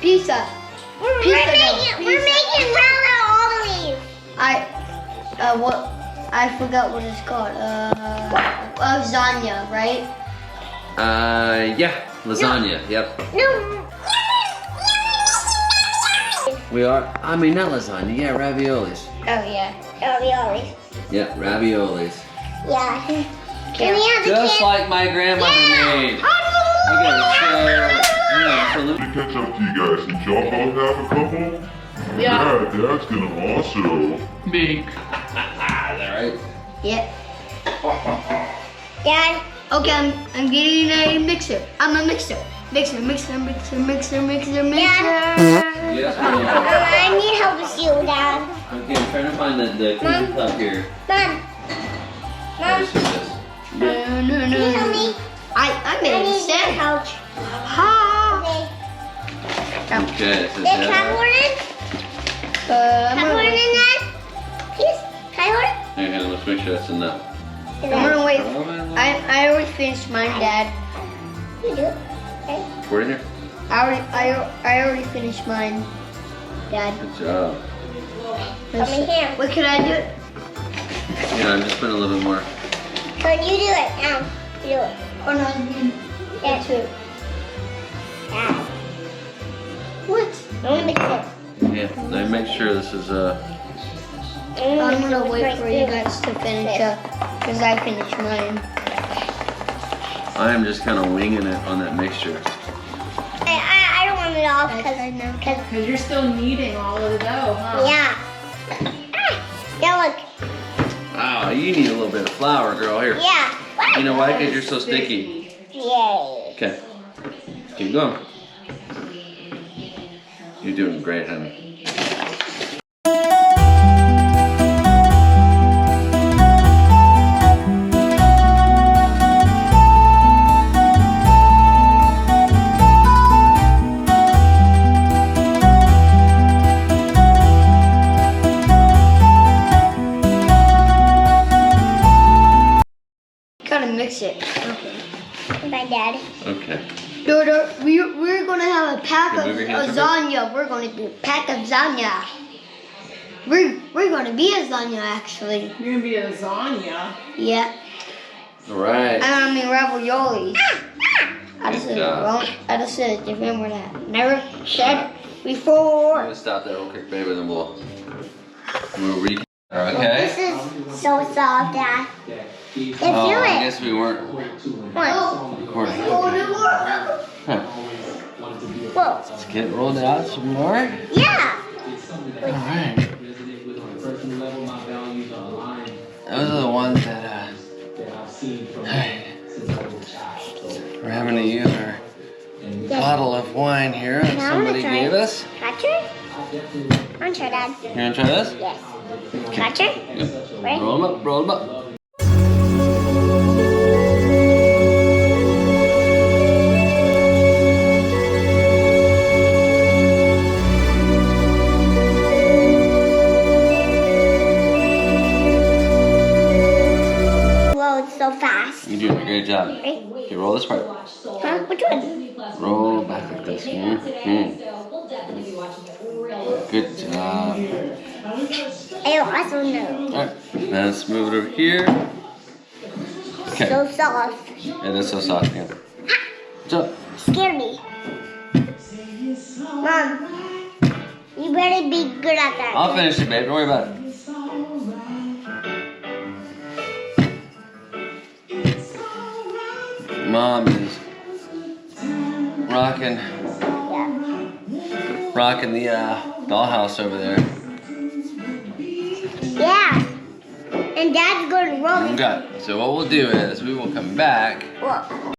Pizza. We're making raviolis. I forgot what it's called. Lasagna, right? Yeah, lasagna. Yep. No. We are. I mean, not lasagna. Yeah, raviolis. Oh yeah. Raviolis. Yeah, raviolis. Yeah. Can we have the Just kid? like my grandmother made. Okay, so To catch up to you guys, did y'all both have a couple? Yeah, Dad's gonna also make. Is that right? Yeah. Dad. Okay, I'm getting a mixer. I'm a mixer. Mixer. Yes, I need help with you, Dad. Okay, I'm trying to find the clean cup here. Mom. Let's do this. No. Can you help me? I made I a need your sandwich. help. Ha. Okay, so Can I hold it? I'm Can I gonna hold it wait. in that? Please? Can I hold it? hang on, let's make sure that's enough. I'm gonna wait. I already finished mine, Dad. You do it. Okay. Pour it in here. I already finished mine, Dad. Good job. Come in here. What can I do? Yeah, I'm just putting a little bit more. So you do it now. You do it. Oh no, that's it. Dad. What? I want to mix it. Yeah, let me make sure this is I'm gonna wait for you guys to finish up, because I finished mine. I am just kind of winging it on that mixture. I don't want it all because Because you're still kneading all of the dough, huh? yeah. Yeah, look. Wow, you need a little bit of flour, girl. Here. Yeah. You know why? Because you're so sticky. Yay. Okay. Keep going. You're doing great, honey. Gotta mix it. My dad. Okay. We're gonna have a pack of Can you move your hands lasagna. We're gonna do a pack of lasagna. We're gonna be lasagna actually. You're gonna be a lasagna. Yeah. All right. I mean raviolis. I just Good said it job. wrong. I just said it different word I never said before. I'm gonna stop that real quick, baby, and then we'll re. This Okay. is so soft, Dad. Let's Oh, do I it. guess we weren't What? recording. Huh. Whoa. Let's get it rolled out some more. Yeah. All right. Those are the ones that we're having to use our bottle of wine here that Now I wanna somebody try gave it. us. Gotcha? I want to try, Dad. You wanna try this? Yes. Gotcha? Yep. Ready? Roll them up, roll them up. Whoa, it's so fast. You're doing a great job. Ready? Okay, roll this part. Huh? Which one? Roll back like this. Good job. I also know. Alright, now let's move it over here. Okay. So soft. Yeah, that's so soft. Yeah. What's up? Scared me. Mom, you better be good at that. I'll finish it, babe. Don't worry about it. Mom is rocking the dollhouse over there. Yeah. And Dad's going to roll it. Okay, so what we'll do is we will come back. Whoa.